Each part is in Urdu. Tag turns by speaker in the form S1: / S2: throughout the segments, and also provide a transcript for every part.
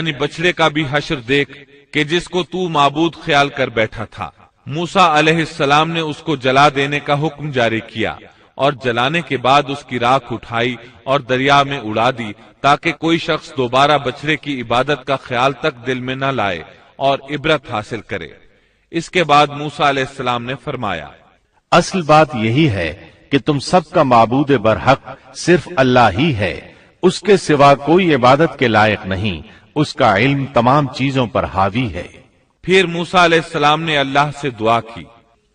S1: یعنی بچڑے کا بھی حشر دیکھ کہ جس کو تو معبود خیال کر بیٹھا تھا۔ موسیٰ علیہ السلام نے اس کو جلا دینے کا حکم جاری کیا اور جلانے کے بعد اس کی راکھ اٹھائی اور دریا میں اڑا دی تاکہ کوئی شخص دوبارہ بچڑے کی عبادت کا خیال تک دل میں نہ لائے اور عبرت حاصل کرے۔ اس کے بعد موسیٰ علیہ السلام نے فرمایا،
S2: اصل بات یہی ہے کہ تم سب کا معبود برحق صرف اللہ ہی ہے، اس کے سوا کوئی عبادت کے لائق نہیں، اس کا علم تمام چیزوں پر حاوی ہے۔
S1: پھر موسیٰ علیہ السلام نے اللہ سے دعا کی۔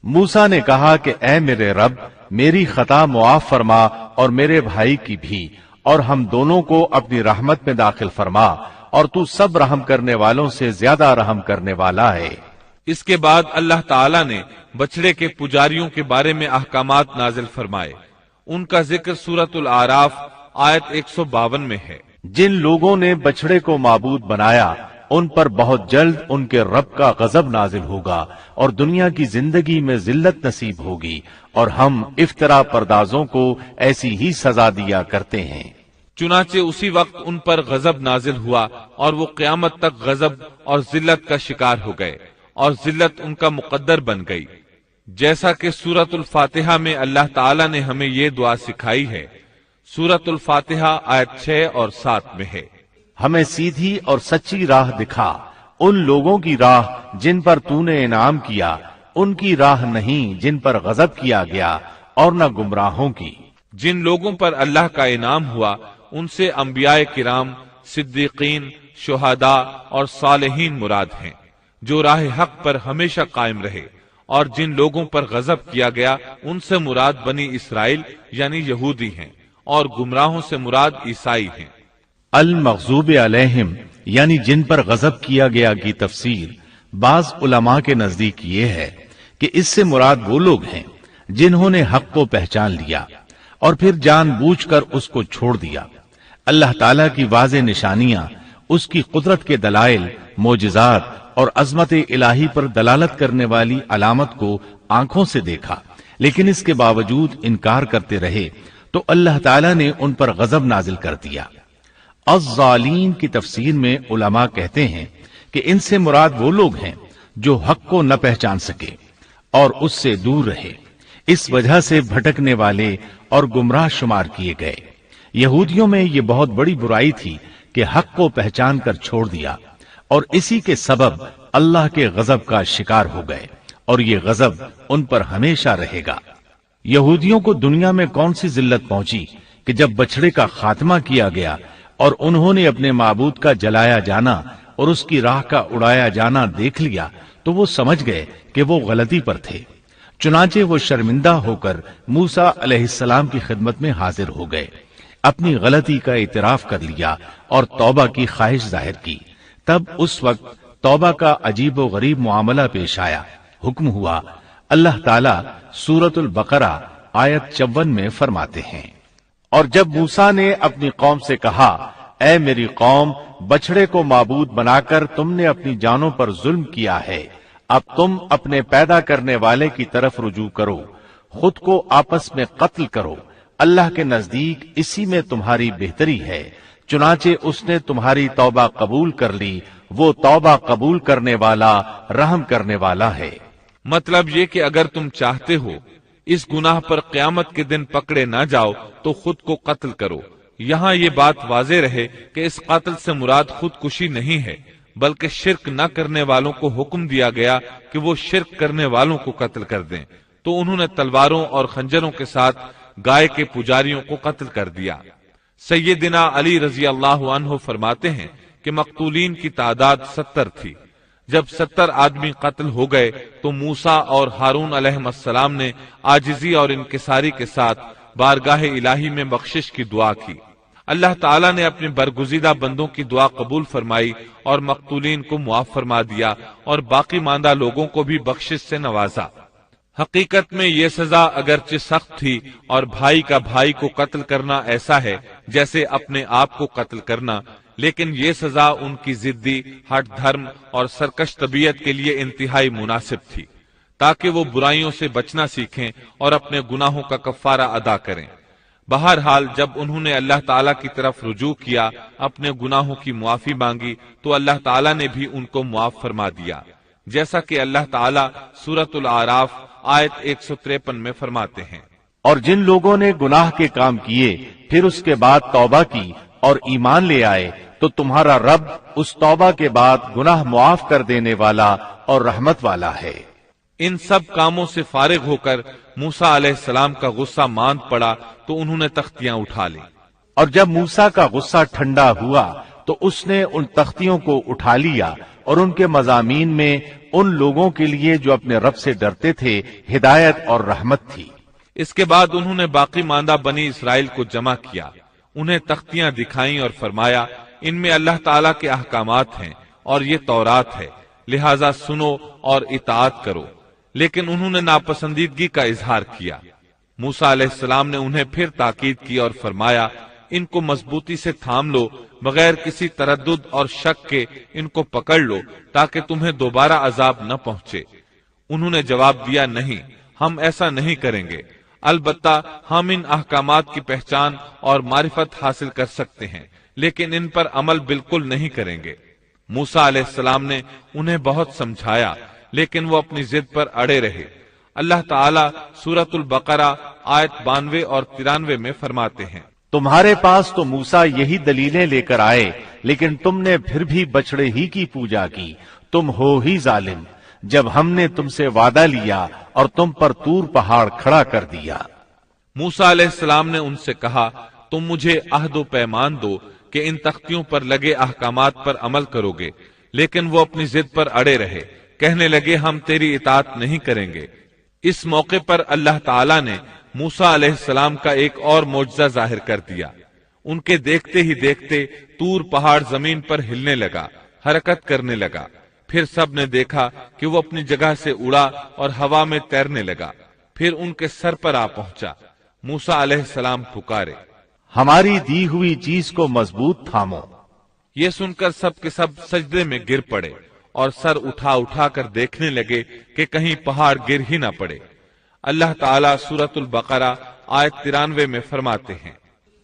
S2: موسیٰ نے کہا کہ اے میرے رب، میری خطا معاف فرما اور میرے بھائی کی بھی، اور ہم دونوں کو اپنی رحمت میں داخل فرما، اور تو سب رحم کرنے والوں سے زیادہ رحم کرنے والا ہے۔
S1: اس کے بعد اللہ تعالیٰ نے بچڑے کے پجاریوں کے بارے میں احکامات نازل فرمائے۔ ان کا ذکر سورۃ الاعراف آیت 152 میں ہے۔
S2: جن لوگوں نے بچڑے کو معبود بنایا ان پر بہت جلد ان کے رب کا غضب نازل ہوگا اور دنیا کی زندگی میں ذلت نصیب ہوگی، اور ہم افترا پردازوں کو ایسی ہی سزا دیا کرتے ہیں۔
S1: چنانچہ اسی وقت ان پر غضب نازل ہوا اور وہ قیامت تک غضب اور ذلت کا شکار ہو گئے اور ذلت ان کا مقدر بن گئی، جیسا کہ سورۃ الفاتحہ میں اللہ تعالیٰ نے ہمیں یہ دعا سکھائی ہے۔ سورۃ الفاتحہ آیت 6 اور 7 میں ہے،
S2: ہمیں سیدھی اور سچی راہ دکھا، ان لوگوں کی راہ جن پر تو نے انعام کیا، ان کی راہ نہیں جن پر غضب کیا گیا، اور نہ گمراہوں کی۔
S1: جن لوگوں پر اللہ کا انعام ہوا ان سے انبیاء کرام، صدیقین، شہداء اور صالحین مراد ہیں جو راہ حق پر ہمیشہ قائم رہے، اور جن لوگوں پر غضب کیا گیا ان سے مراد بنی اسرائیل یعنی یہودی ہیں، اور گمراہوں سے مراد عیسائی ہیں۔
S2: المغضوب علیہم یعنی جن پر غضب کیا گیا کی تفسیر بعض علماء کے نزدیک یہ ہے کہ اس سے مراد وہ لوگ ہیں جنہوں نے حق کو پہچان لیا اور پھر جان بوجھ کر اس کو چھوڑ دیا۔ اللہ تعالیٰ کی واضح نشانیاں، اس کی قدرت کے دلائل، معجزات اور عظمت الہی پر دلالت کرنے والی علامت کو آنکھوں سے دیکھا، لیکن اس کے باوجود انکار کرتے رہے تو اللہ تعالیٰ نے ان پر غضب نازل کر دیا۔ الظالین کی تفسیر میں علماء کہتے ہیں کہ ان سے مراد وہ لوگ ہیں جو حق کو نہ پہچان سکے اور اس سے دور رہے، اس وجہ سے بھٹکنے والے اور گمراہ شمار کیے گئے۔ یہودیوں میں یہ بہت بڑی برائی تھی کہ حق کو پہچان کر چھوڑ دیا، اور اسی کے سبب اللہ کے غضب کا شکار ہو گئے، اور یہ غضب ان پر ہمیشہ رہے گا۔ یہودیوں کو دنیا میں کون سی ذلت پہنچی کہ جب بچڑے کا خاتمہ کیا گیا اور انہوں نے اپنے معبود کا جلایا جانا اور اس کی راہ کا اڑایا جانا دیکھ لیا تو وہ سمجھ گئے کہ وہ غلطی پر تھے، چنانچہ وہ شرمندہ ہو کر موسیٰ علیہ السلام کی خدمت میں حاضر ہو گئے، اپنی غلطی کا اعتراف کر لیا اور توبہ کی خواہش ظاہر کی۔ تب اس وقت توبہ کا عجیب و غریب معاملہ پیش آیا۔ حکم ہوا، اللہ تعالیٰ سورۃ البقرہ آیت 54 میں فرماتے ہیں، اور جب موسیٰ نے اپنی قوم سے کہا، اے میری قوم، بچڑے کو معبود بنا کر تم نے اپنی جانوں پر ظلم کیا ہے، اب تم اپنے پیدا کرنے والے کی طرف رجوع کرو، خود کو آپس میں قتل کرو، اللہ کے نزدیک اسی میں تمہاری بہتری ہے، چنانچہ اس نے تمہاری توبہ قبول کر لی، وہ توبہ قبول کرنے والا، رحم کرنے والا ہے۔
S1: مطلب یہ کہ اگر تم چاہتے ہو اس گناہ پر قیامت کے دن پکڑے نہ جاؤ تو خود کو قتل کرو۔ یہاں یہ بات واضح رہے کہ اس قتل سے مراد خودکشی نہیں ہے، بلکہ شرک نہ کرنے والوں کو حکم دیا گیا کہ وہ شرک کرنے والوں کو قتل کر دیں، تو انہوں نے تلواروں اور خنجروں کے ساتھ گائے کے پجاریوں کو قتل کر دیا۔ سیدنا علی رضی اللہ عنہ فرماتے ہیں کہ مقتولین کی تعداد 70 تھی۔ جب 70 آدمی قتل ہو گئے تو موسیٰ اور ہارون علیہ السلام نے عاجزی اور انکساری کے ساتھ بارگاہ الہی میں بخشش کی دعا کی۔ اللہ تعالیٰ نے اپنے برگزیدہ بندوں کی دعا قبول فرمائی اور مقتولین کو معاف فرما دیا اور باقی ماندہ لوگوں کو بھی بخشش سے نوازا۔ حقیقت میں یہ سزا اگرچہ سخت تھی، اور بھائی کا بھائی کو قتل کرنا ایسا ہے جیسے اپنے آپ کو قتل کرنا، لیکن یہ سزا ان کی ضدی، ہٹ دھرم اور سرکش طبیعت کے لیے انتہائی مناسب تھی، تاکہ وہ برائیوں سے بچنا سیکھیں اور اپنے گناہوں کا کفارہ ادا کریں۔ بہرحال جب انہوں نے اللہ تعالیٰ کی طرف رجوع کیا، اپنے گناہوں کی معافی مانگی، تو اللہ تعالیٰ نے بھی ان کو معاف فرما دیا، جیسا کہ اللہ تعالیٰ سورۃ الاعراف آیت 153 میں فرماتے ہیں۔
S2: اور جن لوگوں نے گناہ کے کام کیے پھر اس کے بعد توبہ کی اور ایمان لے آئے تو تمہارا رب اس توبہ کے بعد گناہ معاف کر دینے والا اور رحمت والا ہے۔
S1: ان سب کاموں سے فارغ ہو کر موسیٰ علیہ السلام کا غصہ ماند پڑا تو انہوں نے تختیاں اٹھا لی۔
S2: اور جب موسیٰ کا غصہ ٹھنڈا ہوا تو اس نے ان تختیوں کو اٹھا لیا اور ان کے مضامین میں ان لوگوں کے لیے جو اپنے رب سے ڈرتے تھے ہدایت اور رحمت تھی۔
S1: اس کے بعد انہوں نے باقی ماندہ بنی اسرائیل کو جمع کیا، انہیں تختیاں دکھائیں اور فرمایا ان میں اللہ تعالیٰ کے احکامات ہیں اور یہ تورات ہے، لہذا سنو اور اطاعت کرو، لیکن انہوں نے ناپسندیدگی کا اظہار کیا۔ موسیٰ علیہ السلام نے انہیں پھر تاکید کی اور فرمایا ان کو مضبوطی سے تھام لو، بغیر کسی تردد اور شک کے ان کو پکڑ لو تاکہ تمہیں دوبارہ عذاب نہ پہنچے۔ انہوں نے جواب دیا نہیں، ہم ایسا نہیں کریں گے، البتہ ہم ان احکامات کی پہچان اور معرفت حاصل کر سکتے ہیں، لیکن ان پر عمل بالکل نہیں کریں گے۔ موسیٰ علیہ السلام نے انہیں بہت سمجھایا لیکن وہ اپنی ضد پر اڑے رہے۔ اللہ تعالیٰ سورۃ البقرہ آیت 92 اور 93 میں فرماتے ہیں،
S2: تمہارے پاس تو موسیٰ یہی دلیلیں لے کر آئے لیکن تم نے پھر بھی بچڑے ہی کی پوجا کی، تم ہو ہی ظالم، جب ہم نے تم سے وعدہ لیا اور تم پر طور پہاڑ کھڑا کر دیا۔
S1: موسیٰ علیہ السلام نے ان سے کہا تم مجھے عہد و پیمان دو کہ ان تختیوں پر لگے احکامات پر عمل کرو گے، لیکن وہ اپنی ضد پر اڑے رہے، کہنے لگے ہم تیری اطاعت نہیں کریں گے۔ اس موقع پر اللہ تعالیٰ نے موسیٰ علیہ السلام کا ایک اور معجزہ ظاہر کر دیا۔ ان کے دیکھتے ہی دیکھتے طور پہاڑ زمین پر ہلنے لگا، حرکت کرنے لگا، پھر سب نے دیکھا کہ وہ اپنی جگہ سے اڑا اور ہوا میں تیرنے لگا، پھر ان کے سر پر آ پہنچا۔ موسیٰ علیہ السلام پکارے،
S2: ہماری دی ہوئی چیز کو مضبوط تھامو۔
S1: یہ سن کر سب کے سب سجدے میں گر پڑے اور سر اٹھا اٹھا کر دیکھنے لگے کہ کہیں پہاڑ گر ہی نہ پڑے۔ اللہ تعالیٰ سورۃ البقرہ آیت 93 میں فرماتے ہیں،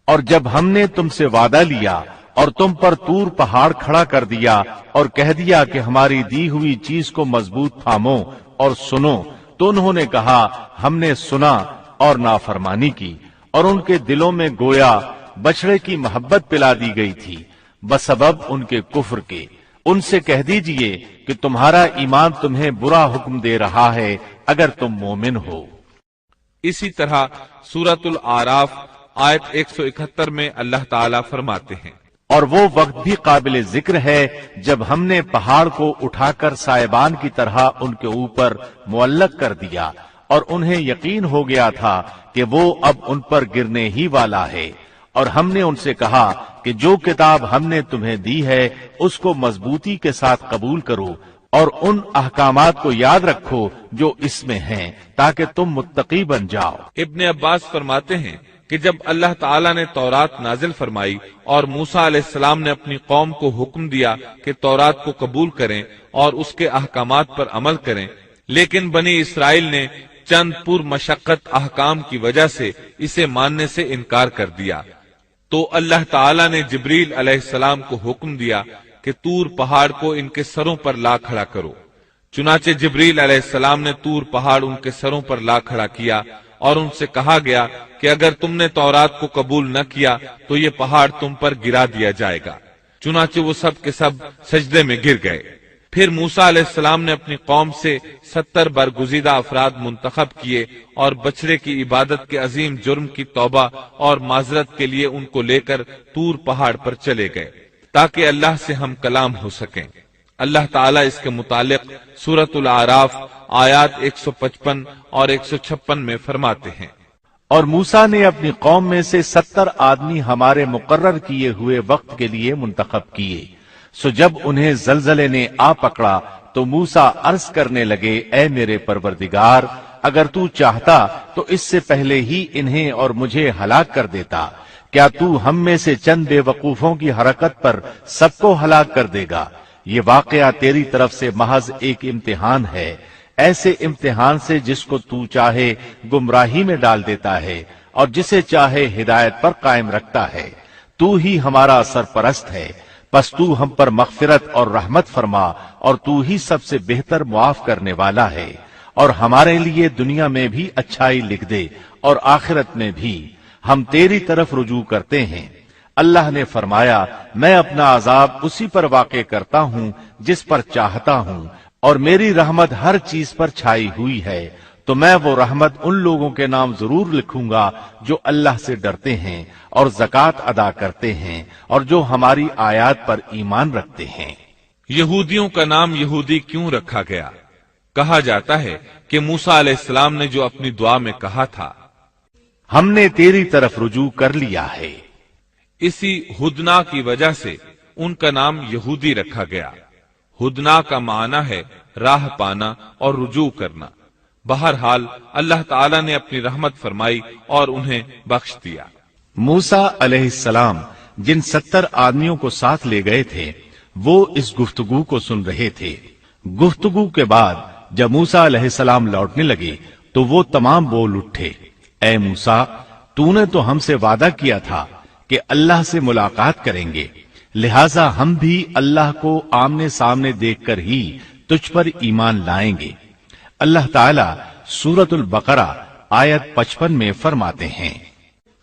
S2: اور جب ہم نے تم سے وعدہ لیا اور تم پر طور پہاڑ کھڑا کر دیا اور کہہ دیا کہ ہماری دی ہوئی چیز کو مضبوط تھامو اور سنو، تو انہوں نے کہا ہم نے سنا اور نافرمانی کی، اور ان کے دلوں میں گویا بچڑے کی محبت پلا دی گئی تھی بسبب ان کے کفر کے۔ ان سے کہہ دیجئے کہ تمہارا ایمان تمہیں برا حکم دے رہا ہے اگر تم مومن ہو۔
S1: اسی طرح سورۃ الاعراف آیت 171 میں اللہ تعالیٰ فرماتے ہیں،
S2: اور وہ وقت بھی قابل ذکر ہے جب ہم نے پہاڑ کو اٹھا کر سائبان کی طرح ان کے اوپر معلق کر دیا اور انہیں یقین ہو گیا تھا کہ وہ اب ان پر گرنے ہی والا ہے، اور ہم نے ان سے کہا کہ جو کتاب ہم نے تمہیں دی ہے اس کو مضبوطی کے ساتھ قبول کرو اور ان احکامات کو یاد رکھو جو اس میں ہیں تاکہ تم متقی بن جاؤ۔
S1: ابن عباس فرماتے ہیں کہ جب اللہ تعالیٰ نے تورات نازل فرمائی اور موسیٰ علیہ السلام نے اپنی قوم کو حکم دیا کہ تورات کو قبول کریں اور اس کے احکامات پر عمل کریں، لیکن بنی اسرائیل نے چند پر مشقت احکام کی وجہ سے اسے ماننے سے انکار کر دیا، تو اللہ تعالیٰ نے جبریل علیہ السلام کو حکم دیا کہ طور پہاڑ کو ان کے سروں پر لا کھڑا کرو۔ چنانچہ جبریل علیہ السلام نے طور پہاڑ ان کے سروں پر لا کھڑا کیا اور ان سے کہا گیا کہ اگر تم نے تورات کو قبول نہ کیا تو یہ پہاڑ تم پر گرا دیا جائے گا۔ چنانچہ وہ سب کے سب سجدے میں گر گئے۔ پھر موسیٰ علیہ السلام نے اپنی قوم سے 70 برگزیدہ افراد منتخب کیے اور بچڑے کی عبادت کے عظیم جرم کی توبہ اور معذرت کے لیے ان کو لے کر طور پہاڑ پر چلے گئے تاکہ اللہ سے ہم کلام ہو سکیں۔ اللہ تعالیٰ اس کے متعلق سورۃ الاعراف آیات 155 اور 156 میں فرماتے ہیں،
S2: اور موسیٰ نے اپنی قوم میں سے 70 آدمی ہمارے مقرر کیے ہوئے وقت کے لیے منتخب کیے، سو جب انہیں زلزلے نے آ پکڑا تو موسیٰ عرض کرنے لگے، اے میرے پروردگار، اگر تو چاہتا تو اس سے پہلے ہی انہیں اور مجھے ہلاک کر دیتا، کیا تو ہم میں سے چند بے وقوفوں کی حرکت پر سب کو ہلاک کر دے گا؟ یہ واقعہ تیری طرف سے محض ایک امتحان ہے، ایسے امتحان سے جس کو تو چاہے گمراہی میں ڈال دیتا ہے اور جسے چاہے ہدایت پر قائم رکھتا ہے۔ تو ہی ہمارا سرپرست ہے، پس تو ہم پر مغفرت اور رحمت فرما، اور تو ہی سب سے بہتر معاف کرنے والا ہے، اور ہمارے لیے دنیا میں بھی اچھائی لکھ دے اور آخرت میں بھی، ہم تیری طرف رجوع کرتے ہیں۔ اللہ نے فرمایا، میں اپنا عذاب اسی پر واقع کرتا ہوں جس پر چاہتا ہوں، اور میری رحمت ہر چیز پر چھائی ہوئی ہے، تو میں وہ رحمت ان لوگوں کے نام ضرور لکھوں گا جو اللہ سے ڈرتے ہیں اور زکوٰۃ ادا کرتے ہیں اور جو ہماری آیات پر ایمان رکھتے ہیں۔
S1: یہودیوں کا نام یہودی کیوں رکھا گیا؟ کہا جاتا ہے کہ موسیٰ علیہ السلام نے جو اپنی دعا میں کہا تھا،
S2: ہم نے تیری طرف رجوع کر لیا ہے،
S1: اسی ہدنا کی وجہ سے ان کا نام یہودی رکھا گیا۔ ہدنا کا معنی ہے راہ پانا اور رجوع کرنا۔ بہرحال اللہ تعالیٰ نے اپنی رحمت فرمائی اور انہیں بخش دیا۔
S2: موسیٰ علیہ السلام جن 70 آدمیوں کو ساتھ لے گئے تھے وہ اس گفتگو کو سن رہے تھے۔ گفتگو کے بعد جب موسیٰ علیہ السلام لوٹنے لگے تو وہ تمام بول اٹھے، اے موسیٰ، تو نے تو ہم سے وعدہ کیا تھا کہ اللہ سے ملاقات کریں گے، لہذا ہم بھی اللہ کو آمنے سامنے دیکھ کر ہی تجھ پر ایمان لائیں گے۔ اللہ تعالیٰ سورۃ البقرہ آیت 55 میں فرماتے ہیں،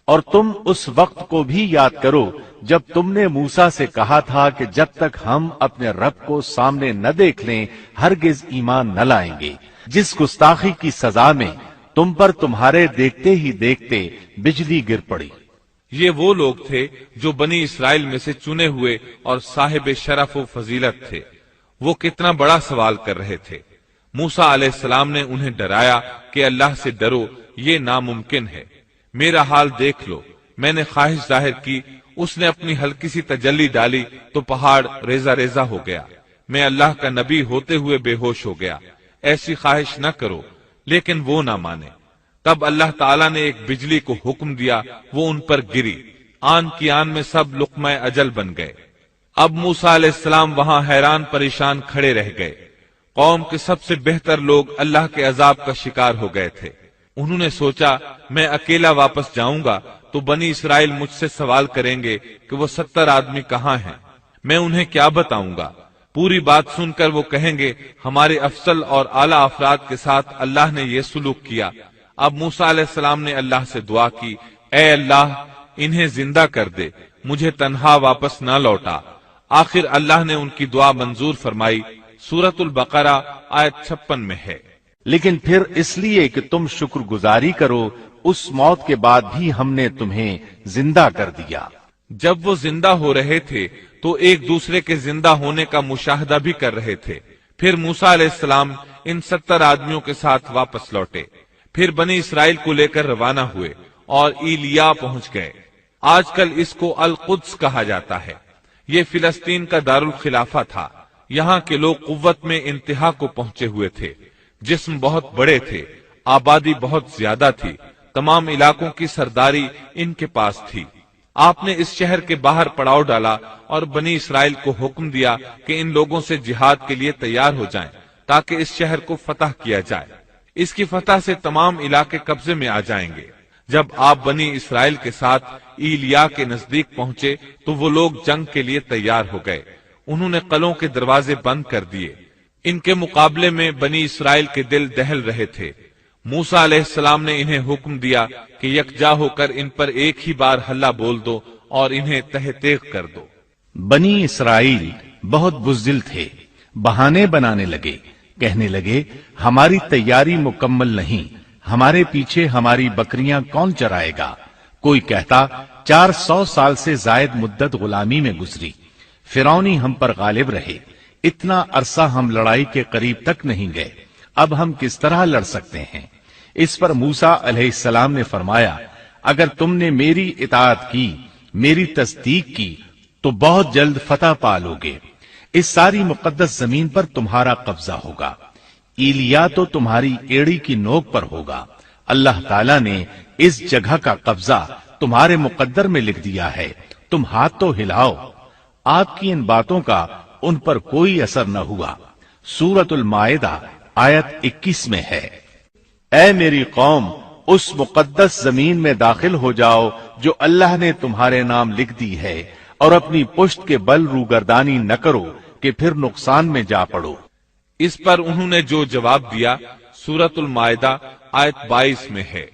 S2: اور تم اس وقت کو بھی یاد کرو جب تم نے موسیٰ سے کہا تھا کہ جب تک ہم اپنے رب کو سامنے نہ دیکھ لیں ہرگز ایمان نہ لائیں گے، جس گستاخی کی سزا میں تم پر تمہارے دیکھتے ہی دیکھتے بجلی گر پڑی۔
S1: یہ وہ لوگ تھے جو بنی اسرائیل میں سے چنے ہوئے اور صاحب شرف و فضیلت تھے۔ وہ کتنا بڑا سوال کر رہے تھے۔ موسیٰ علیہ السلام نے انہیں ڈرایا کہ اللہ سے ڈرو، یہ ناممکن ہے۔ میرا حال دیکھ لو، میں نے خواہش ظاہر کی، اس نے اپنی ہلکی سی تجلی ڈالی تو پہاڑ ریزہ ریزہ ہو گیا۔ میں اللہ کا نبی ہوتے ہوئے بے ہوش ہو گیا۔ ایسی خواہش نہ کرو، لیکن وہ نہ مانے۔ تب اللہ تعالیٰ نے ایک بجلی کو حکم دیا، وہ ان پر گری، آن کی آن میں سب لقمہ اجل بن گئے۔ اب موسیٰ علیہ السلام وہاں حیران پریشان کھڑے رہ گئے۔ قوم کے سب سے بہتر لوگ اللہ کے عذاب کا شکار ہو گئے تھے۔ انہوں نے سوچا، میں اکیلا واپس جاؤں گا تو بنی اسرائیل مجھ سے سوال کریں گے کہ وہ 70 آدمی کہاں ہیں، میں انہیں کیا بتاؤں گا؟ پوری بات سن کر وہ کہیں گے، ہمارے افضل اور اعلیٰ افراد کے ساتھ اللہ نے یہ سلوک کیا۔ اب موسیٰ علیہ السلام نے اللہ سے دعا کی، اے اللہ، انہیں زندہ کر دے، مجھے تنہا واپس نہ لوٹا۔ آخر اللہ نے ان کی دعا منظور فرمائی۔ سورۃ البقرہ آیت 56 میں ہے۔
S2: لیکن پھر اس لیے کہ تم شکر گزاری کرو، اس موت کے بعد بھی ہم نے تمہیں زندہ کر دیا۔
S1: جب وہ زندہ ہو رہے تھے تو ایک دوسرے کے زندہ ہونے کا مشاہدہ بھی کر رہے تھے۔ پھر موسیٰ علیہ السلام ان 70 آدمیوں کے ساتھ واپس لوٹے، پھر بنی اسرائیل کو لے کر روانہ ہوئے اور ایلیا پہنچ گئے۔ آج کل اس کو القدس کہا جاتا ہے۔ یہ فلسطین کا دارالخلافہ تھا۔ یہاں کے لوگ قوت میں انتہا کو پہنچے ہوئے تھے، جسم بہت بڑے تھے، آبادی بہت زیادہ تھی، تمام علاقوں کی سرداری ان کے پاس تھی۔ آپ نے اس شہر کے باہر پڑاؤ ڈالا اور بنی اسرائیل کو حکم دیا کہ ان لوگوں سے جہاد کے لیے تیار ہو جائیں تاکہ اس شہر کو فتح کیا جائے۔ اس کی فتح سے تمام علاقے قبضے میں آ جائیں گے۔ جب آپ بنی اسرائیل کے ساتھ ایلیا کے نزدیک پہنچے تو وہ لوگ جنگ کے لیے تیار ہو گئے۔ انہوں نے قلعوں کے دروازے بند کر دیے۔ ان کے مقابلے میں بنی اسرائیل کے دل دہل رہے تھے۔ موسیٰ علیہ السلام نے انہیں حکم دیا کہ یکجا ہو کر ان پر ایک ہی بار ہلہ بول دو اور انہیں تہ تیغ کر دو۔
S2: بنی اسرائیل بہت بزدل تھے، بہانے بنانے لگے، کہنے لگے، ہماری تیاری مکمل نہیں، ہمارے پیچھے ہماری بکریاں کون چرائے گا؟ کوئی کہتا 400 سال سے زائد مدت غلامی میں گزری، فرعونی ہم پر غالب رہے، اتنا عرصہ ہم لڑائی کے قریب تک نہیں گئے، اب ہم کس طرح لڑ سکتے ہیں؟ اس پر موسیٰ علیہ السلام نے فرمایا، اگر تم نے میری اطاعت کی، میری تصدیق کی تو بہت جلد فتح پالو گے، اس ساری مقدس زمین پر تمہارا قبضہ ہوگا، ایلیا تو تمہاری ایڑی کی نوک پر ہوگا، اللہ تعالیٰ نے اس جگہ کا قبضہ تمہارے مقدر میں لکھ دیا ہے، تم ہاتھ تو ہلاؤ۔ آپ کی ان باتوں کا ان پر کوئی اثر نہ ہوا۔ سورۃ المائدہ آیت 21 میں ہے، اے میری قوم، اس مقدس زمین میں داخل ہو جاؤ جو اللہ نے تمہارے نام لکھ دی ہے، اور اپنی پشت کے بل روگردانی نہ کرو کہ پھر نقصان میں جا پڑو۔
S1: اس پر انہوں نے جو جواب دیا سورۃ المائدہ آیت 22 میں ہے۔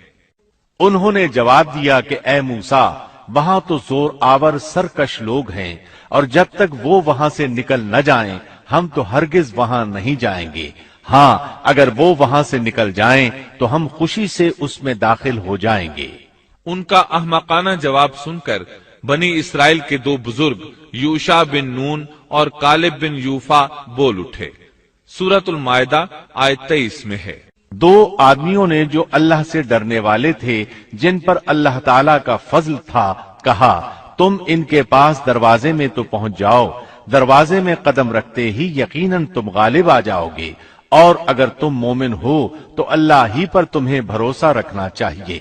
S2: انہوں نے جواب دیا کہ اے موسیٰ، وہاں تو زور آور سرکش لوگ ہیں، اور جب تک وہ وہاں سے نکل نہ جائیں ہم تو ہرگز وہاں نہیں جائیں گے۔ ہاں اگر وہ وہاں سے نکل جائیں تو ہم خوشی سے اس میں داخل ہو جائیں گے۔
S1: ان کا احمقانہ جواب سن کر بنی اسرائیل کے دو بزرگ یوشع بن نون اور کالب بن یوفا بول اٹھے۔ سورۃ المائدہ آیت 23 میں ہے۔
S2: دو آدمیوں نے جو اللہ سے ڈرنے والے تھے، جن پر اللہ تعالی کا فضل تھا، کہا تم ان کے پاس دروازے میں تو پہنچ جاؤ، دروازے میں قدم رکھتے ہی یقیناً تم غالب آ جاؤ گے، اور اگر تم مومن ہو تو اللہ ہی پر تمہیں بھروسہ رکھنا چاہیے۔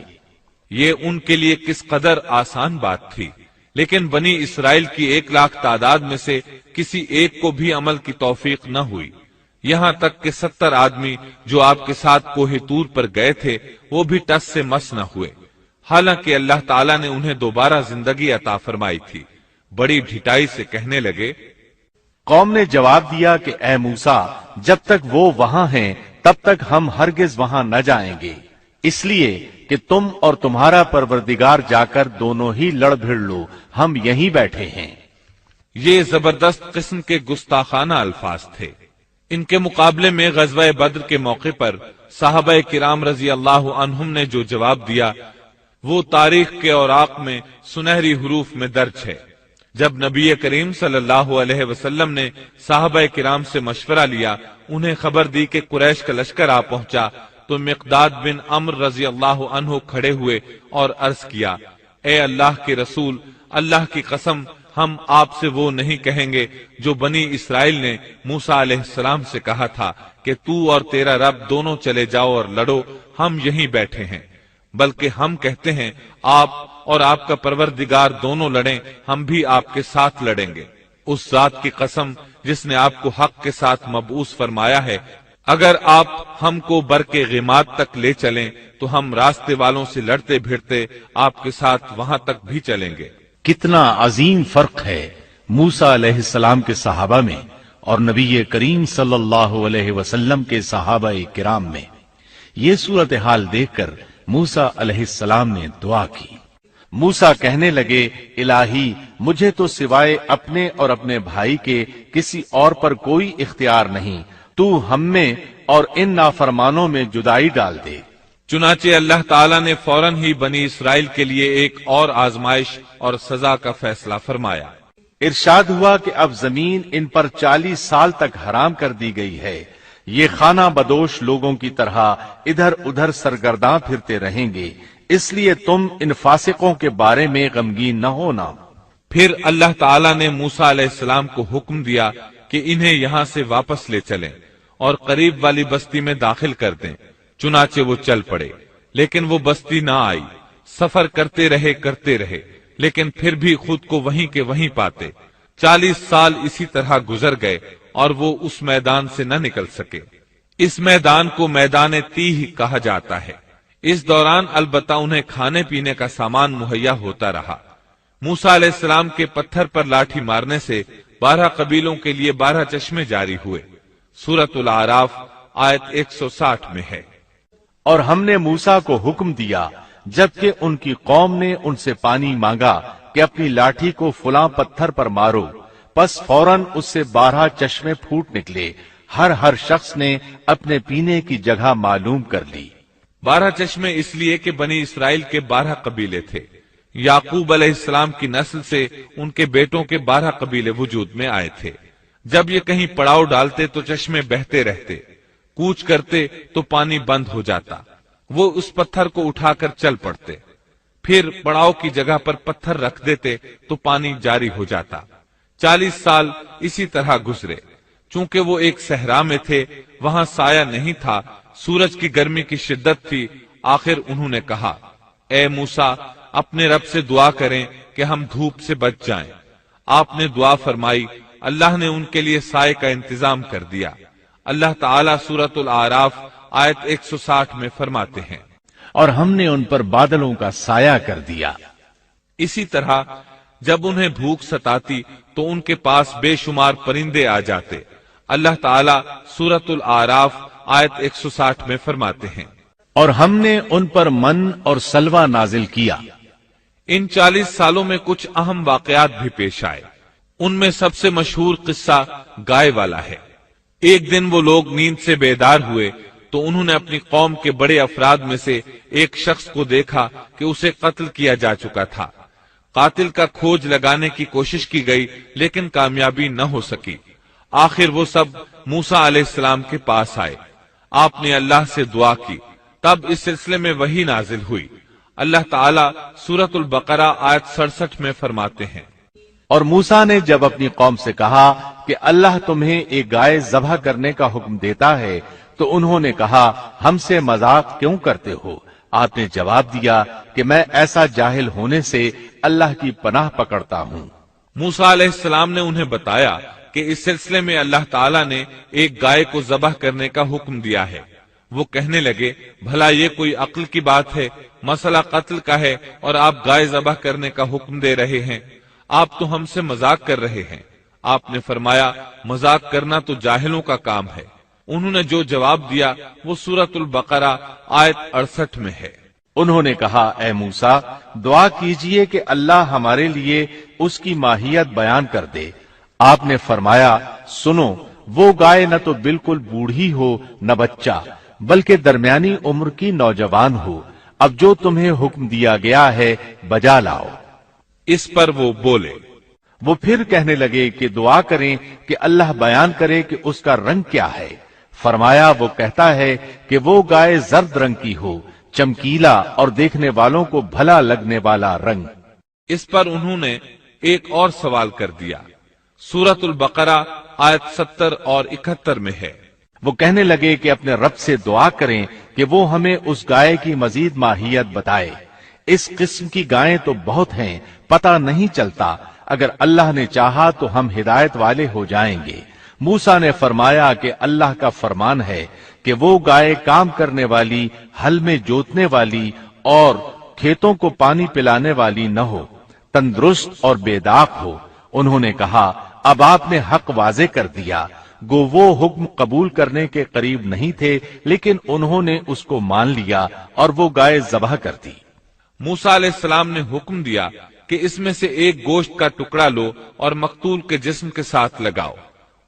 S1: یہ ان کے لیے کس قدر آسان بات تھی، لیکن بنی اسرائیل کی 1,00,000 تعداد میں سے کسی ایک کو بھی عمل کی توفیق نہ ہوئی، یہاں تک کہ 70 آدمی جو آپ کے ساتھ کوہ طور پر گئے تھے وہ بھی ٹس سے مس نہ ہوئے، حالانکہ اللہ تعالیٰ نے انہیں دوبارہ زندگی عطا فرمائی تھی۔ بڑی ڈھٹائی سے کہنے لگے۔
S2: قوم نے جواب دیا کہ اے موسیٰ، جب تک وہ وہاں ہیں تب تک ہم ہرگز وہاں نہ جائیں گے، اس لیے کہ تم اور تمہارا پروردگار جا کر دونوں ہی لڑ بھڑ لو، ہم یہیں بیٹھے ہیں۔
S1: یہ زبردست قسم کے گستاخانہ الفاظ تھے۔ ان کے مقابلے میں غزوہ بدر کے موقع پر صحابہ کرام رضی اللہ عنہم نے جو جواب دیا وہ تاریخ کے اوراق میں سنہری حروف میں درج ہے۔ جب نبی کریم صلی اللہ علیہ وسلم نے صحابہ کرام سے مشورہ لیا، انہیں خبر دی کہ قریش کا لشکر آ پہنچا، تو مقداد بن عمرو رضی اللہ عنہ کھڑے ہوئے اور عرض کیا، اے اللہ کے رسول، اللہ کی قسم ہم آپ سے وہ نہیں کہیں گے جو بنی اسرائیل نے موسیٰ علیہ السلام سے کہا تھا کہ تو اور تیرا رب دونوں چلے جاؤ اور لڑو، ہم یہیں بیٹھے ہیں، بلکہ ہم کہتے ہیں آپ اور آپ کا پروردگار دونوں لڑیں، ہم بھی آپ کے ساتھ لڑیں گے۔ اس ذات کی قسم جس نے آپ کو حق کے ساتھ مبعوث فرمایا ہے، اگر آپ ہم کو برق غیمات تک لے چلیں تو ہم راستے والوں سے لڑتے بھیڑتے آپ کے ساتھ وہاں تک بھی چلیں گے۔
S2: کتنا عظیم فرق ہے موسیٰ علیہ السلام کے صحابہ میں اور نبی کریم صلی اللہ علیہ وسلم کے صحابہ کرام میں۔ یہ صورتحال دیکھ کر موسیٰ علیہ السلام نے دعا کی۔ موسیٰ کہنے لگے، الہی مجھے تو سوائے اپنے اور اپنے بھائی کے کسی اور پر کوئی اختیار نہیں، تو ہم میں اور ان نافرمانوں میں جدائی ڈال دے۔
S1: چنانچہ اللہ تعالیٰ نے فوراً ہی بنی اسرائیل کے لیے ایک اور آزمائش اور سزا کا فیصلہ فرمایا۔
S2: ارشاد ہوا کہ اب زمین ان پر 40 سال تک حرام کر دی گئی ہے، یہ خانہ بدوش لوگوں کی طرح ادھر ادھر سرگرداں پھرتے رہیں گے، اس لیے تم ان فاسقوں کے بارے میں غمگین نہ ہونا۔
S1: پھر اللہ تعالیٰ نے موسیٰ علیہ السلام کو حکم دیا کہ انہیں یہاں سے واپس لے چلیں اور قریب والی بستی میں داخل کر دیں۔ چنانچہ وہ چل پڑے، لیکن وہ بستی نہ آئی۔ سفر کرتے رہے لیکن پھر بھی خود کو وہیں کے وہیں پاتے۔ 40 سال اسی طرح گزر گئے اور وہ اس میدان سے نہ نکل سکے۔ اس میدان کو میدان تیہ کہا جاتا ہے۔ اس دوران البتہ انہیں کھانے پینے کا سامان مہیا ہوتا رہا۔ موسیٰ علیہ السلام کے پتھر پر لاٹھی مارنے سے 12 قبیلوں کے لیے 12 چشمے جاری ہوئے۔ سورۃ الاعراف آیت 160 میں ہے۔
S2: اور ہم نے موسیٰ کو حکم دیا جبکہ ان کی قوم نے ان سے پانی مانگا کہ اپنی لاٹھی کو فلاں پتھر پر مارو، پس فوراً اس سے 12 چشمے پھوٹ نکلے، ہر شخص نے اپنے پینے کی جگہ معلوم کر لی۔
S1: 12 چشمے اس لیے کہ بنی اسرائیل کے 12 قبیلے تھے۔ یعقوب علیہ السلام کی نسل سے ان کے بیٹوں کے 12 قبیلے وجود میں آئے تھے۔ جب یہ کہیں پڑاؤ ڈالتے تو چشمے بہتے رہتے، کوچ کرتے تو پانی بند ہو جاتا، وہ اس پتھر کو اٹھا کر چل پڑتے، پھر پڑاؤ کی جگہ پر پتھر رکھ دیتے تو پانی جاری ہو جاتا۔ 40 سال اسی طرح گزرے۔ چونکہ وہ ایک صحرا میں تھے، وہاں سایہ نہیں تھا، سورج کی گرمی کی شدت تھی، آخر انہوں نے کہا، اے موسیٰ اپنے رب سے دعا کریں کہ ہم دھوپ سے بچ جائیں۔ آپ نے دعا فرمائی، اللہ نے ان کے لیے سائے کا انتظام کر دیا۔ اللہ تعالیٰ سورۃ الاعراف آیت 160 میں فرماتے ہیں،
S2: اور ہم نے ان پر بادلوں کا سایہ کر دیا۔
S1: اسی طرح جب انہیں بھوک ستاتی تو ان کے پاس بے شمار پرندے آ جاتے۔ اللہ تعالیٰ سورۃ الاعراف آیت 160 میں فرماتے ہیں،
S2: اور ہم نے ان پر من اور سلوہ نازل کیا۔
S1: ان 40 سالوں میں کچھ اہم واقعات بھی پیش آئے۔ ان میں سب سے مشہور قصہ گائے والا ہے۔ ایک دن وہ لوگ نیند سے بیدار ہوئے تو انہوں نے اپنی قوم کے بڑے افراد میں سے ایک شخص کو دیکھا کہ اسے قتل کیا جا چکا تھا۔ قاتل کا کھوج لگانے کی کوشش کی گئی لیکن کامیابی نہ ہو سکی۔ آخر وہ سب موسیٰ علیہ السلام کے پاس آئے۔ آپ نے اللہ سے دعا کی، تب اس سلسلے میں وحی نازل ہوئی۔ اللہ تعالیٰ سورۃ البقرہ آیت 67 میں فرماتے ہیں،
S2: اور موسیٰ نے جب اپنی قوم سے کہا کہ اللہ تمہیں ایک گائے ذبح کرنے کا حکم دیتا ہے تو انہوں نے کہا ہم سے مذاق کیوں کرتے ہو؟ آپ نے جواب دیا کہ میں ایسا جاہل ہونے سے اللہ کی پناہ پکڑتا ہوں۔
S1: موسیٰ علیہ السلام نے انہیں بتایا کہ اس سلسلے میں اللہ تعالیٰ نے ایک گائے کو ذبح کرنے کا حکم دیا ہے۔ وہ کہنے لگے، بھلا یہ کوئی عقل کی بات ہے؟ مسئلہ قتل کا ہے اور آپ گائے ذبح کرنے کا حکم دے رہے ہیں۔ آپ تو ہم سے مذاق کر رہے ہیں۔ آپ نے فرمایا، مذاق کرنا تو جاہلوں کا کام ہے۔ انہوں نے جو جواب دیا وہ سورۃ البقرہ آیت 68 میں ہے۔
S2: انہوں نے کہا، اے موسیٰ، دعا کیجئے کہ اللہ ہمارے لیے اس کی ماہیت بیان کر دے۔ آپ نے فرمایا، سنو، وہ گائے نہ تو بالکل بوڑھی ہو نہ بچہ، بلکہ درمیانی عمر کی نوجوان ہو۔ اب جو تمہیں حکم دیا گیا ہے بجا لاؤ۔
S1: اس پر وہ بولے۔
S2: وہ پھر کہنے لگے کہ دعا کریں کہ اللہ بیان کرے کہ اس کا رنگ کیا ہے۔ فرمایا، وہ کہتا ہے کہ وہ گائے زرد رنگ کی ہو، چمکیلا اور دیکھنے والوں کو بھلا لگنے والا رنگ۔
S1: اس پر انہوں نے ایک اور سوال کر دیا۔ سورۃ البقرہ آیت 70 اور 71 میں ہے۔
S2: وہ کہنے لگے کہ اپنے رب سے دعا کریں کہ وہ ہمیں اس گائے کی مزید ماہیت بتائے۔ اس قسم کی گائیں تو بہت ہیں، پتہ نہیں چلتا۔ اگر اللہ نے چاہا تو ہم ہدایت والے ہو جائیں گے۔ موسیٰ نے فرمایا کہ اللہ کا فرمان ہے کہ وہ گائے کام کرنے والی، ہل میں جوتنے والی اور کھیتوں کو پانی پلانے والی نہ ہو، تندرست اور بے داغ ہو۔ انہوں نے کہا، اب آپ نے حق واضح کر دیا۔ گو وہ حکم قبول کرنے کے قریب نہیں تھے، لیکن انہوں نے اس کو مان لیا اور وہ گائے ذبح کر دی۔
S1: موسیٰ علیہ السلام نے حکم دیا کہ اس میں سے ایک گوشت کا ٹکڑا لو اور مقتول کے جسم کے ساتھ لگاؤ۔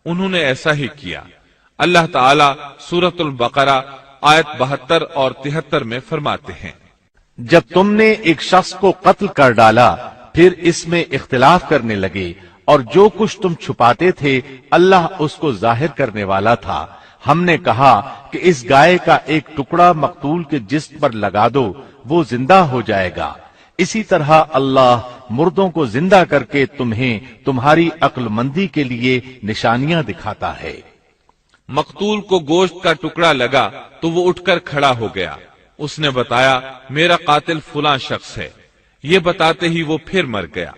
S1: انہوں نے ایسا ہی کیا۔ اللہ تعالیٰ سورۃ البقرہ آیت 72 اور 73 میں فرماتے ہیں،
S2: جب تم نے ایک شخص کو قتل کر ڈالا پھر اس میں اختلاف کرنے لگے، اور جو کچھ تم چھپاتے تھے اللہ اس کو ظاہر کرنے والا تھا۔ ہم نے کہا کہ اس گائے کا ایک ٹکڑا مقتول کے جسم پر لگا دو، وہ زندہ ہو جائے گا۔ اسی طرح اللہ مردوں کو زندہ کر کے تمہیں تمہاری عقل مندی کے لیے نشانیاں دکھاتا ہے۔
S1: مقتول کو گوشت کا ٹکڑا لگا تو وہ اٹھ کر کھڑا ہو گیا۔ اس نے بتایا، میرا قاتل فلاں شخص ہے۔ یہ بتاتے ہی وہ پھر مر گیا۔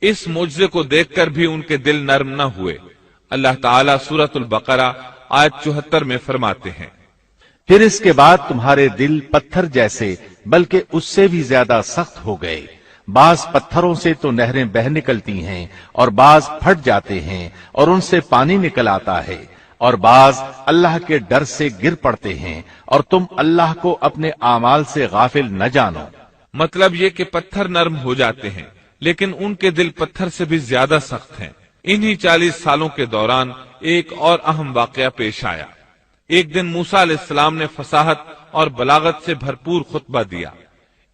S1: اس معجزے کو دیکھ کر بھی ان کے دل نرم نہ ہوئے۔ اللہ تعالیٰ سورۃ البقرہ آیت 74 میں فرماتے ہیں،
S2: پھر اس کے بعد تمہارے دل پتھر جیسے بلکہ اس سے بھی زیادہ سخت ہو گئے۔ بعض پتھروں سے تو نہریں بہہ نکلتی ہیں اور بعض پھٹ جاتے ہیں اور ان سے پانی نکل آتا ہے، اور بعض اللہ کے ڈر سے گر پڑتے ہیں، اور تم اللہ کو اپنے اعمال سے غافل نہ جانو۔
S1: مطلب یہ کہ پتھر نرم ہو جاتے ہیں لیکن ان کے دل پتھر سے بھی زیادہ سخت ہیں۔ انہی 40 سالوں کے دوران ایک اور اہم واقعہ پیش آیا۔ ایک دن موسیٰ علیہ السلام نے فصاحت اور بلاغت سے بھرپور خطبہ دیا۔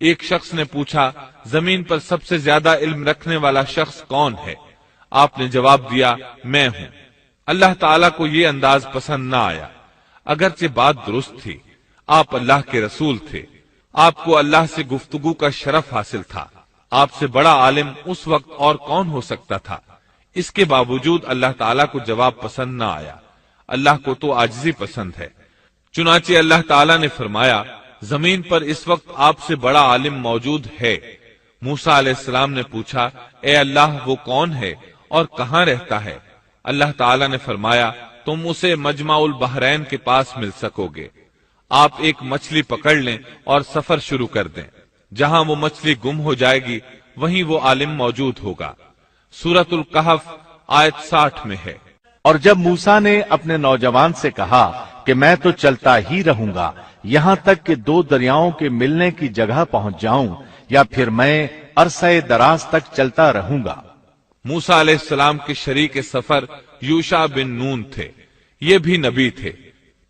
S1: ایک شخص نے پوچھا، زمین پر سب سے زیادہ علم رکھنے والا شخص کون ہے؟ آپ نے جواب دیا، میں ہوں۔ اللہ تعالیٰ کو یہ انداز پسند نہ آیا۔ اگرچہ بات درست تھی، آپ اللہ کے رسول تھے، آپ کو اللہ سے گفتگو کا شرف حاصل تھا۔ آپ سے بڑا عالم اس وقت اور کون ہو سکتا تھا؟ اس کے باوجود اللہ تعالیٰ کو جواب پسند نہ آیا۔ اللہ کو تو عاجزی پسند ہے۔ چنانچہ اللہ تعالیٰ نے فرمایا، زمین پر اس وقت آپ سے بڑا عالم موجود ہے۔ موسیٰ علیہ السلام نے پوچھا، اے اللہ، وہ کون ہے اور کہاں رہتا ہے؟ اللہ تعالیٰ نے فرمایا، تم اسے مجمع البحرین کے پاس مل سکو گے۔ آپ ایک مچھلی پکڑ لیں اور سفر شروع کر دیں، جہاں وہ مچھلی گم ہو جائے گی وہیں وہ عالم موجود ہوگا۔ سورۃ الکہف آیت 60 میں ہے۔
S2: اور جب موسیٰ نے اپنے نوجوان سے کہا کہ میں تو چلتا ہی رہوں گا یہاں تک کہ دو دریاؤں کے ملنے کی جگہ پہنچ جاؤں، یا پھر میں عرصہ دراز تک چلتا رہوں گا۔
S1: موسیٰ علیہ السلام کے شریک سفر یوشع بن نون تھے، یہ بھی نبی تھے۔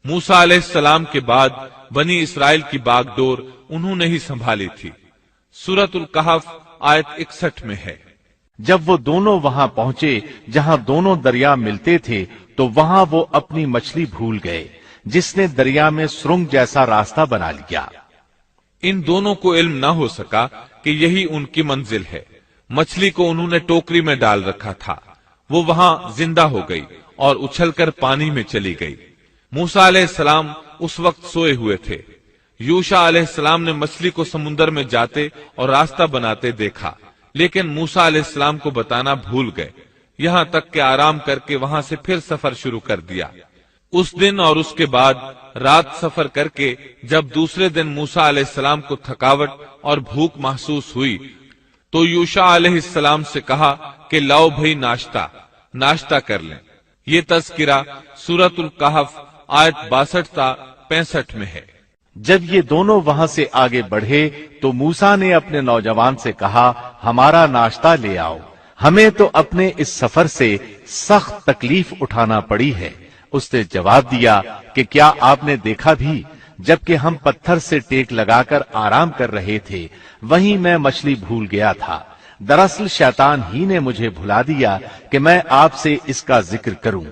S1: موسیٰ علیہ السلام کے بعد بنی اسرائیل کی باغ ڈور انہوں نے ہی سنبھالی تھی۔ سورۃ الکہف آیت 61 میں ہے۔
S2: جب وہ دونوں وہاں پہنچے جہاں دونوں دریا ملتے تھے تو وہاں وہ اپنی مچھلی بھول گئے، جس نے دریا میں سرنگ جیسا راستہ بنا لیا۔
S1: ان دونوں کو علم نہ ہو سکا کہ یہی ان کی منزل ہے۔ مچھلی کو انہوں نے ٹوکری میں ڈال رکھا تھا، وہ وہاں زندہ ہو گئی اور اچھل کر پانی میں چلی گئی۔ موسیٰ علیہ السلام اس وقت سوئے ہوئے تھے۔ یوشع علیہ السلام نے مچھلی کو سمندر میں جاتے اور راستہ بناتے دیکھا، لیکن موسیٰ علیہ السلام کو بتانا بھول گئے، یہاں تک کہ آرام کر کے وہاں سے پھر سفر شروع کر دیا۔ اس دن اور اس کے بعد رات سفر کر کے جب دوسرے دن موسیٰ علیہ السلام کو تھکاوٹ اور بھوک محسوس ہوئی تو یوشع علیہ السلام سے کہا کہ لاؤ بھئی ناشتہ کر لیں۔ یہ تذکرہ سورۃ الکہف آیت 62 تا 65 میں ہے۔
S2: جب یہ دونوں وہاں سے آگے بڑھے تو موسیٰ نے اپنے نوجوان سے کہا ہمارا ناشتہ لے آؤ، ہمیں تو اپنے اس سفر سے سخت تکلیف اٹھانا پڑی ہے۔ اس نے جواب دیا کہ کیا آپ نے دیکھا بھی جبکہ ہم پتھر سے ٹیک لگا کر آرام کر رہے تھے وہیں میں مچھلی بھول گیا تھا۔ دراصل شیطان ہی نے مجھے بھلا دیا کہ میں آپ سے اس کا ذکر کروں۔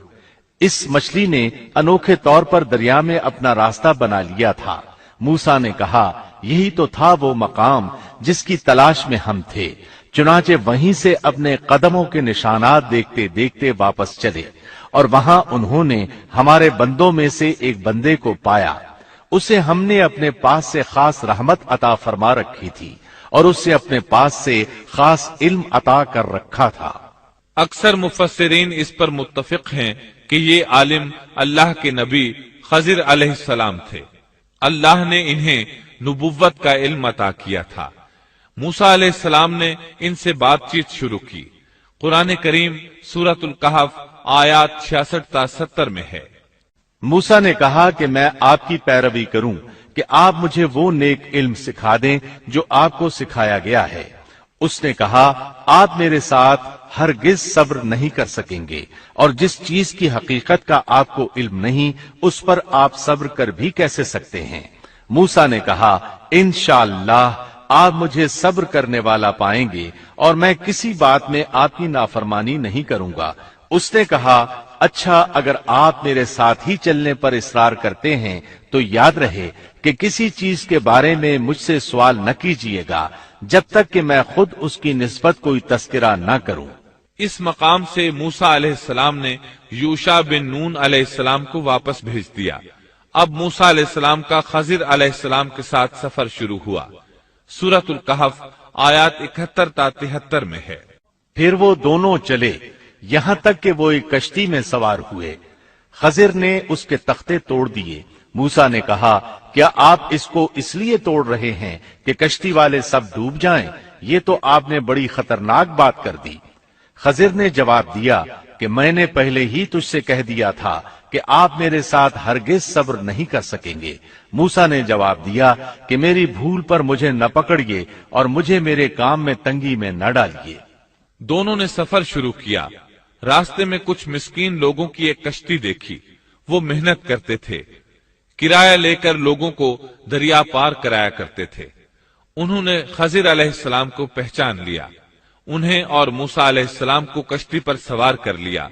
S2: اس مچھلی نے انوکھے طور پر دریا میں اپنا راستہ بنا لیا تھا۔ موسیٰ نے کہا یہی تو تھا وہ مقام جس کی تلاش میں ہم تھے، چنانچہ وہیں سے اپنے قدموں کے نشانات دیکھتے دیکھتے واپس چلے، اور وہاں انہوں نے ہمارے بندوں میں سے ایک بندے کو پایا، اسے ہم نے اپنے پاس سے خاص رحمت عطا فرما رکھی تھی اور اسے اپنے پاس سے خاص علم عطا کر رکھا تھا۔
S1: اکثر مفسرین اس پر متفق ہیں کہ یہ عالم اللہ کے نبی خضر علیہ السلام تھے، اللہ نے انہیں نبوت کا علم عطا کیا تھا۔ موسیٰ علیہ السلام نے ان سے بات چیت شروع کی۔ قرآن کریم سورۃ الکہف آیات 66 تا 70 میں ہے۔
S2: موسیٰ نے کہا کہ میں آپ کی پیروی کروں کہ آپ مجھے وہ نیک علم سکھا دیں جو آپ کو سکھایا گیا ہے۔ اس نے کہا آپ میرے ساتھ ہرگز صبر نہیں کر سکیں گے، اور جس چیز کی حقیقت کا آپ کو علم نہیں اس پر آپ صبر کر بھی کیسے سکتے ہیں؟ موسیٰ نے کہا انشاءاللہ آپ مجھے صبر کرنے والا پائیں گے اور میں کسی بات میں آپ کی نافرمانی نہیں کروں گا۔ اس نے کہا اچھا اگر آپ میرے ساتھ ہی چلنے پر اصرار کرتے ہیں تو یاد رہے کہ کسی چیز کے بارے میں مجھ سے سوال نہ کیجیے گا جب تک کہ میں خود اس کی نسبت کوئی تذکرہ نہ کروں۔
S1: اس مقام سے موسیٰ علیہ السلام نے یوشع بن نون علیہ السلام کو واپس بھیج دیا۔ اب موسیٰ علیہ السلام کا خضر علیہ السلام کے ساتھ سفر شروع ہوا۔ سورۃ الکہف آیات 71 تا 73 میں ہے۔
S2: پھر وہ دونوں چلے یہاں تک کہ وہ ایک کشتی میں سوار ہوئے۔ خضر نے اس کے تختے توڑ دیے۔ موسیٰ نے کہا کیا آپ اس کو اس لیے توڑ رہے ہیں کہ کشتی والے سب ڈوب جائیں؟ یہ تو آپ نے بڑی خطرناک بات کر دی۔ خضر نے جواب دیا کہ میں نے پہلے ہی تجھ سے کہہ دیا تھا کہ آپ میرے ساتھ ہرگز صبر نہیں کر سکیں گے۔ موسیٰ نے جواب دیا کہ میری بھول پر مجھے نہ پکڑیے اور مجھے میرے کام میں تنگی میں نہ ڈالیے۔
S1: دونوں نے سفر شروع کیا۔ راستے میں کچھ مسکین لوگوں کی ایک کشتی دیکھی، وہ محنت کرتے تھے، کرایہ لے کر لوگوں کو دریا پار کرایا کرتے تھے۔ انہوں نے خضر علیہ السلام کو پہچان لیا، انہیں اور موسیٰ علیہ السلام کو کشتی پر سوار کر لیا۔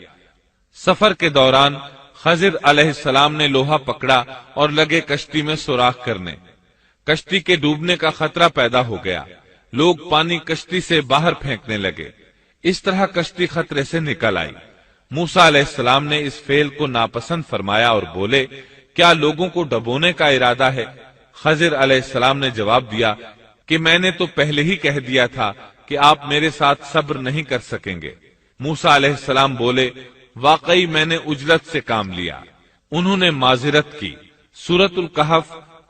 S1: سفر کے دوران خضر علیہ السلام نے لوہا پکڑا اور لگے کشتی میں سوراخ کرنے۔ کشتی کے ڈوبنے کا خطرہ پیدا ہو گیا، لوگ پانی کشتی سے باہر پھینکنے لگے، اس طرح کشتی خطرے سے نکل آئی۔ موسیٰ علیہ السلام نے اس فعل کو ناپسند فرمایا اور بولے کیا لوگوں کو ڈبونے کا ارادہ ہے؟ خضر علیہ السلام نے جواب دیا کہ میں نے تو پہلے ہی کہہ دیا تھا کہ آپ میرے ساتھ صبر نہیں کر سکیں گے۔ موسیٰ علیہ السلام بولے واقعی میں نے عجلت سے کام لیا۔ انہوں نے معذرت کی۔ سورۃ الکہف